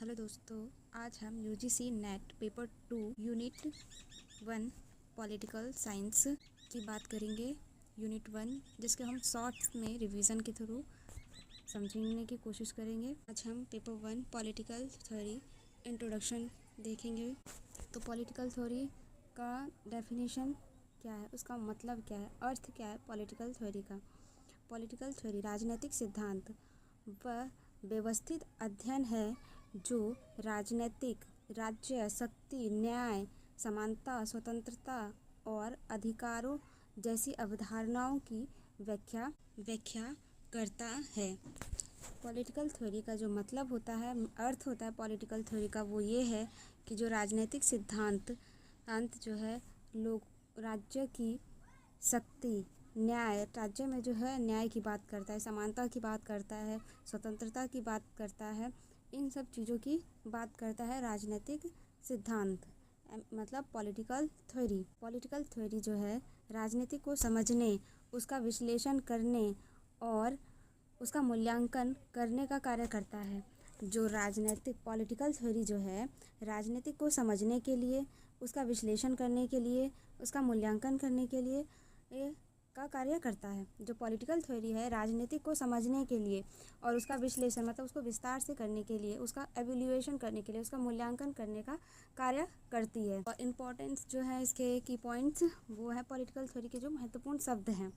Hello दोस्तों, आज हम UGC net paper 2 unit 1 political science की बात करेंगे। यूनिट 1 जिसके हम शॉर्ट्स में रिवीजन के थ्रू समझने की कोशिश करेंगे। आज हम पेपर 1 पॉलिटिकल थ्योरी इंट्रोडक्शन देखेंगे। तो पॉलिटिकल थ्योरी का डेफिनेशन क्या है, उसका मतलब क्या है, अर्थ क्या है पॉलिटिकल थ्योरी का। पॉलिटिकल थ्योरी राजनीतिक सिद्धांत व व्यवस्थित अध्ययन है जो राजनीतिक, राज्य, शक्ति, न्याय, समानता, स्वतंत्रता और अधिकारों जैसी अवधारणाओं की व्याख्या करता है। पॉलिटिकल थ्योरी का जो मतलब होता है, अर्थ होता है पॉलिटिकल थ्योरी का, वो ये है कि जो राजनीतिक सिद्धांत जो है लोग राज्य की शक्ति, न्याय, राज्य में जो है न्याय की बात करता है, समानता की बात करता है, स्वतंत्रता की बात करता है, इन सब चीज़ों की बात करता है राजनीतिक सिद्धांत, मतलब पॉलिटिकल थ्योरी। पॉलिटिकल थ्योरी जो है राजनीति को समझने, उसका विश्लेषण करने और उसका मूल्यांकन करने का कार्य करता है। जो राजनीतिक पॉलिटिकल थ्योरी जो है राजनीतिक को समझने के लिए, उसका विश्लेषण करने के लिए, उसका मूल्यांकन करने के लिए का कार्य करता है। जो पॉलिटिकल थ्योरी है राजनीतिक को समझने के लिए और उसका विश्लेषण मतलब उसको विस्तार से करने के लिए, उसका एवेल्यूएशन करने के लिए, उसका मूल्यांकन करने का कार्य करती है। और इम्पोर्टेंस जो है इसके की पॉइंट्स वो है पॉलिटिकल थ्योरी के जो महत्वपूर्ण शब्द हैं।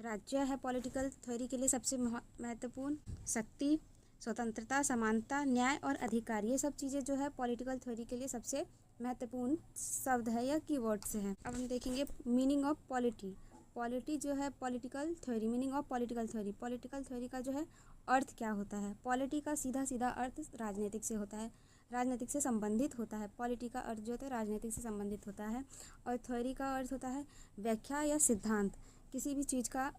राज्य है पॉलिटिकल थ्योरी के लिए सबसे महत्वपूर्ण। शक्ति, स्वतंत्रता, समानता, न्याय और अधिकार, ये सब चीज़ें जो है पॉलिटिकल थ्योरी के लिए सबसे महत्वपूर्ण शब्द है या कीवर्ड्स हैं। अब हम देखेंगे मीनिंग ऑफ पॉलिटी जो है political theory, meaning of political theory. Political theory का जो है अर्थ क्या होता है। पॉलिटी का सीधा अर्थ राजनीतिक से होता है, राजनीतिक से संबंधित होता है। पॉलिटी का अर्थ जो होता है राजनीतिक से संबंधित होता है और थ्योरी का अर्थ होता है व्याख्या या सिद्धांत। किसी भी चीज़ का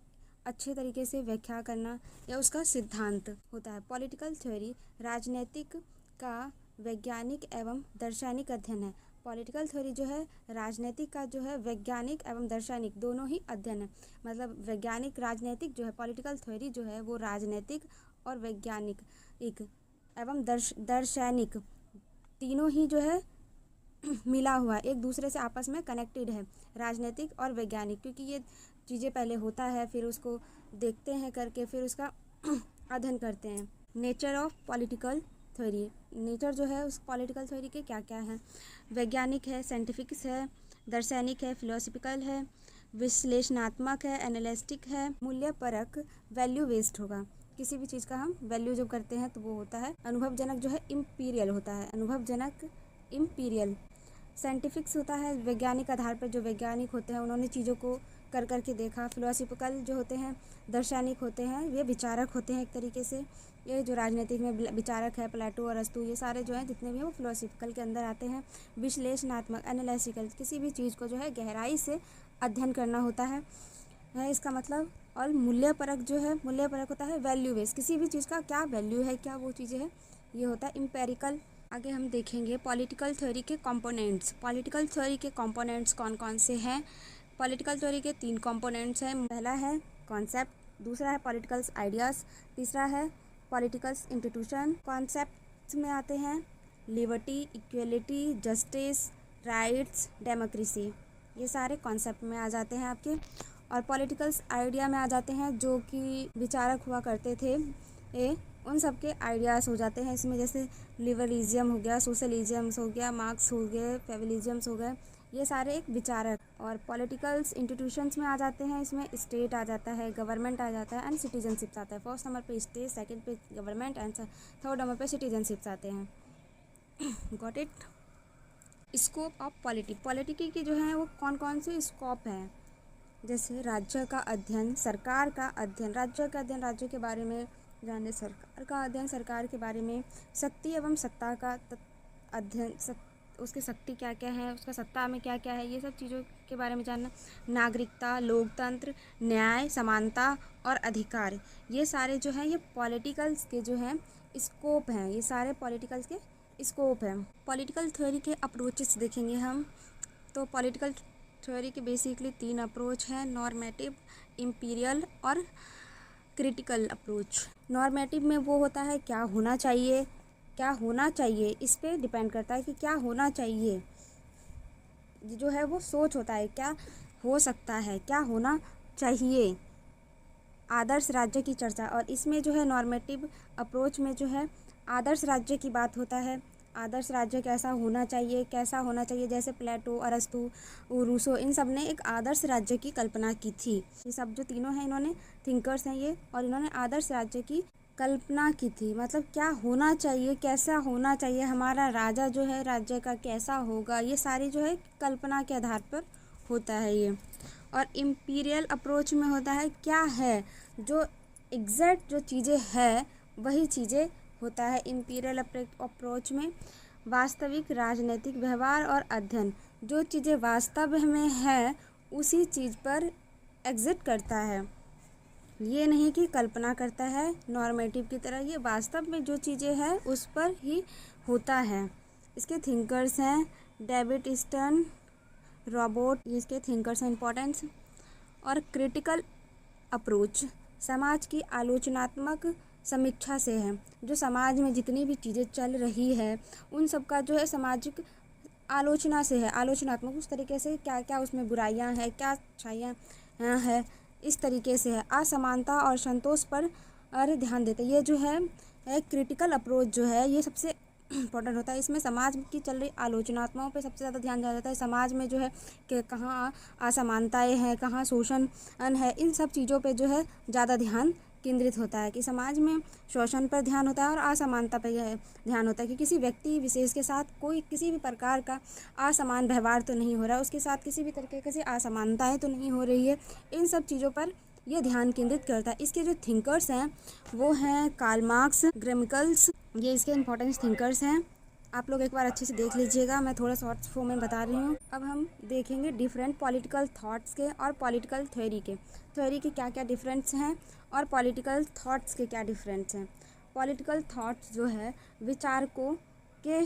अच्छे तरीके से व्याख्या करना या उसका सिद्धांत होता है। पॉलिटिकल थ्योरी राजनीतिक का वैज्ञानिक एवं दार्शनिक अध्ययन है। पॉलिटिकल थ्योरी जो है राजनीतिक का जो है वैज्ञानिक एवं दार्शनिक दोनों ही अध्ययन है। मतलब वैज्ञानिक राजनीतिक जो है पॉलिटिकल थ्योरी जो है वो राजनीतिक और वैज्ञानिक एवं दार्शनिक तीनों ही जो है मिला हुआ है, एक दूसरे से आपस में कनेक्टेड है, राजनीतिक और वैज्ञानिक। क्योंकि ये चीज़ें पहले होता है, फिर उसको देखते हैं करके, फिर उसका अध्ययन करते हैं। Nature of political theory, nature जो है उस पॉलिटिकल थ्योरी के क्या क्या हैं। वैज्ञानिक है, साइंटिफिक है, दार्शनिक है, फिलोसफिकल है, विश्लेषणात्मक है, एनालिस्टिक है, मूल्यपरक, वैल्यू बेस्ड होगा। किसी भी चीज़ का हम वैल्यू जब करते हैं तो वो होता है अनुभवजनक, जो है इम्पीरियल होता है, अनुभवजनक इम्पीरियल। साइंटिफिक्स होता है वैज्ञानिक आधार पर, जो वैज्ञानिक होते हैं उन्होंने चीज़ों को कर के देखा। फिलोसफिकल जो होते हैं दार्शनिक होते हैं, ये विचारक होते हैं एक तरीके से। ये जो राजनीतिक में विचारक है, प्लेटो और अरस्तू, ये सारे जो हैं जितने भी हैं वो फिलोसफिकल के अंदर आते हैं। विश्लेषणात्मक, एनालिटिकल, किसी भी चीज़ को जो है गहराई से अध्ययन करना होता है इसका मतलब। और मूल्यपरक जो है, मूल्यपरक होता है वैल्यू बेस्ड, किसी भी चीज़ का क्या वैल्यू है, क्या वो चीज़ें हैं, ये होता है इम्पेरिकल। आगे हम देखेंगे पॉलिटिकल थ्योरी के कंपोनेंट्स। पॉलिटिकल थ्योरी के कंपोनेंट्स कौन कौन से हैं। पॉलिटिकल थ्योरी के 3 कंपोनेंट्स हैं। पहला है कॉन्सेप्ट, दूसरा है पॉलिटिकल आइडियाज़, तीसरा है पॉलिटिकल इंस्टीट्यूशन। कॉन्सेप्ट में आते हैं liberty, equality, justice, rights, democracy, ये सारे कॉन्सेप्ट में आ जाते हैं आपके। और पॉलिटिकल आइडिया में आ जाते हैं जो कि विचारक हुआ करते थे, उन सब के आइडियाज़ हो जाते हैं इसमें। जैसे लिबरलिज्म हो गया, सोशलिज्म हो गया, मार्क्स हो गए, फेमिनिज्म हो गए, ये सारे एक विचारक। और पॉलिटिकल इंस्टीट्यूशंस में आ जाते हैं, इसमें स्टेट आ जाता है, गवर्नमेंट आ जाता है एंड सिटीजनशिप्स आता है। फर्स्ट नंबर पे स्टेट, सेकंड पे गवर्नमेंट एंड थर्ड नंबर पे सिटीजनशिप्स आते हैं। Got it. Scope of polity की जो है वो कौन कौन से स्कोप हैं। जैसे राज्य का अध्ययन, सरकार का अध्ययन, राज्य का अध्ययन राज्य के बारे में जाने, सरकार का अध्ययन सरकार के बारे में, शक्ति एवं सत्ता का अध्ययन, उसकी शक्ति क्या क्या है, उसका सत्ता में क्या क्या है, ये सब चीज़ों के बारे में जानना। नागरिकता, लोकतंत्र, न्याय, समानता और अधिकार, ये सारे जो हैं ये पॉलिटिकल्स के जो हैं स्कोप हैं, ये सारे पॉलिटिकल्स के स्कोप हैं। पॉलिटिकल थ्योरी के अप्रोचेस देखेंगे हम। तो पॉलिटिकल थ्योरी के बेसिकली 3 अप्रोच हैं, नॉर्मेटिव, इम्पीरियल और क्रिटिकल अप्रोच। नॉर्मेटिव में वो होता है क्या होना चाहिए, इस पे डिपेंड करता है कि क्या होना चाहिए, जो है वो सोच होता है क्या हो सकता है, क्या होना चाहिए। आदर्श राज्य की चर्चा, और इसमें जो है नॉर्मेटिव अप्रोच में जो है आदर्श राज्य की बात होता है। आदर्श राज्य कैसा होना चाहिए, जैसे प्लेटो, अरस्तु, रूसो, इन सब ने एक आदर्श राज्य की कल्पना की थी। ये सब जो तीनों हैं इन्होंने थिंकर्स हैं ये, और इन्होंने आदर्श राज्य की कल्पना की थी। मतलब क्या होना चाहिए, कैसा होना चाहिए, हमारा राजा जो है राज्य का कैसा होगा, ये सारी जो है कल्पना के आधार पर होता है ये। और इम्पीरियल अप्रोच में होता है क्या है, जो एग्जैक्ट जो चीज़ें है वही चीज़ें होता है। इम्पीरियल अप्रोच में वास्तविक राजनीतिक व्यवहार और अध्ययन, जो चीज़ें वास्तव में है उसी चीज़ पर एग्जिट करता है, ये नहीं कि कल्पना करता है नॉर्मेटिव की तरह, ये वास्तव में जो चीज़ें हैं उस पर ही होता है। इसके थिंकर्स हैं डेविड स्टर्न, रॉबर्ट, इसके थिंकर्स हैं इम्पोर्टेंस। और क्रिटिकल अप्रोच समाज की आलोचनात्मक समीक्षा से है, जो समाज में जितनी भी चीज़ें चल रही है उन सब का जो है सामाजिक आलोचना से है, आलोचनात्मक, उस तरीके से क्या क्या उसमें बुराइयां हैं, क्या अच्छाइयाँ हैं, इस तरीके से है। असमानता और संतोष पर ध्यान देते, ये जो है क्रिटिकल अप्रोच जो है ये सबसे इम्पोर्टेंट होता है। इसमें समाज की चल रही आलोचनात्मकों पे सबसे ज़्यादा ध्यान दिया जाता है। समाज में जो है कि कहाँ असमानताएं हैं, कहाँ शोषण है, इन सब चीज़ों पे जो है ज़्यादा ध्यान केंद्रित होता है कि समाज में शोषण पर ध्यान होता है और असमानता पर ध्यान होता है कि किसी व्यक्ति विशेष के साथ कोई किसी भी प्रकार का असमान व्यवहार तो नहीं हो रहा है, उसके साथ किसी भी तरीके से असमानताएं तो नहीं हो रही है। इन सब चीज़ों पर ये ध्यान केंद्रित करता है। इसके जो थिंकर्स हैं वो हैं कार्ल मार्क्स, ग्रेमिकल्स, ये इसके इम्पोर्टेंट थिंकर्स हैं। आप लोग एक बार अच्छे से देख लीजिएगा, मैं थोड़ा शॉर्ट फॉर्म में बता रही हूँ। अब हम देखेंगे डिफरेंट पॉलिटिकल थॉट्स के और पॉलिटिकल थ्योरी के। थ्योरी के क्या क्या डिफरेंस हैं और पॉलिटिकल थॉट्स के क्या डिफरेंस हैं। पॉलिटिकल थॉट्स जो है विचारकों के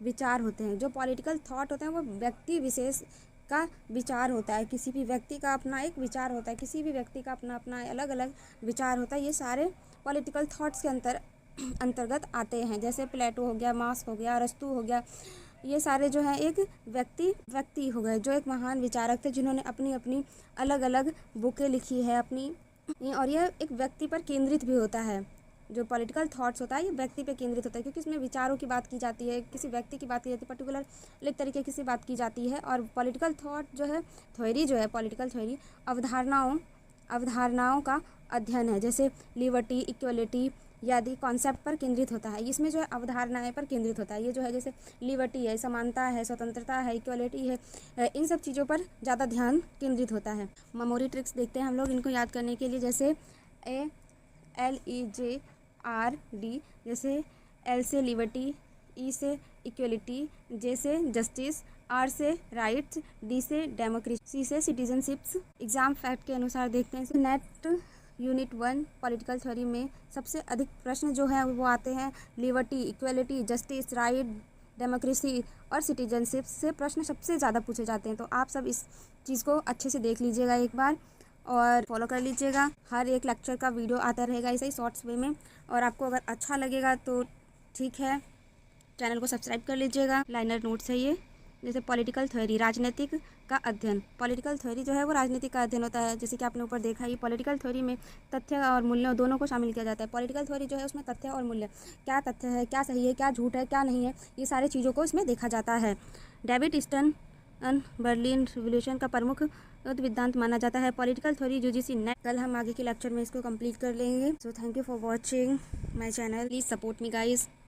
विचार होते हैं। जो पॉलिटिकल थॉट होते हैं वो व्यक्ति विशेष का विचार होता है, किसी भी व्यक्ति का अपना एक विचार होता है, किसी भी व्यक्ति का अपना अपना अलग अलग विचार होता है। ये सारे पॉलिटिकल थॉट्स के अंतर्गत आते हैं। जैसे प्लेटो हो गया, मार्क्स हो गया, अरस्तु हो गया, ये सारे जो है एक व्यक्ति हो गए जो एक महान विचारक थे, जिन्होंने अपनी अपनी अलग अलग बुकें लिखी है अपनी, और यह एक व्यक्ति पर केंद्रित भी होता है। जो पॉलिटिकल थॉट्स होता है ये व्यक्ति पे केंद्रित होता है, क्योंकि इसमें विचारों की बात की जाती है, किसी व्यक्ति की बात की जाती है, पर्टिकुलर एक तरीके की बात की जाती है। और पॉलिटिकल थॉट जो है थ्योरी जो है पॉलिटिकल थ्योरी अवधारणाओं का अध्ययन है। जैसे लिबर्टी, इक्वलिटी आदि कॉन्सेप्ट पर केंद्रित होता है। इसमें जो है अवधारणाएं पर केंद्रित होता है। ये जो है जैसे लिबर्टी है, समानता है, स्वतंत्रता है, इक्वलिटी है, इन सब चीज़ों पर ज़्यादा ध्यान केंद्रित होता है। मेमोरी ट्रिक्स देखते हैं हम लोग इनको याद करने के लिए। जैसे LEJRD, जैसे L से लिबर्टी, E से इक्वलिटी, J से जस्टिस, R से राइट्स, D से डेमोक्रेसी, C से सिटीजनशिप्स। एग्जाम फैक्ट के अनुसार देखते हैं नेट यूनिट 1 पॉलिटिकल थ्योरी में सबसे अधिक प्रश्न जो है वो आते हैं liberty, equality, justice, right, democracy और सिटीजनशिप से प्रश्न सबसे ज़्यादा पूछे जाते हैं। तो आप सब इस चीज़ को अच्छे से देख लीजिएगा एक बार और फॉलो कर लीजिएगा। हर एक लेक्चर का वीडियो आता रहेगा ऐसे ही शॉर्ट्स वे में, और आपको अगर अच्छा लगेगा तो ठीक है, चैनल को सब्सक्राइब कर लीजिएगा। लाइनर नोट्स है ये। जैसे पॉलिटिकल थ्योरी, राजनीतिक का अध्ययन। पॉलिटिकल थ्योरी जो है वो राजनीतिक का अध्ययन होता है। जैसे कि आपने ऊपर देखा ही, पॉलिटिकल थ्योरी में तथ्य और मूल्य दोनों को शामिल किया जाता है। पॉलिटिकल थ्योरी जो है उसमें तथ्य और मूल्य, क्या तथ्य है, क्या सही है, क्या झूठ है, क्या नहीं है, ये सारी चीज़ों को इसमें देखा जाता है। डेविड स्टर्न बर्लिन रिवॉल्यूशन का प्रमुख विद्वान माना जाता है। Political theory UGC net. कल हम आगे के लेक्चर में इसको कंप्लीट कर लेंगे। So thank you for watching my channel, please support me guys.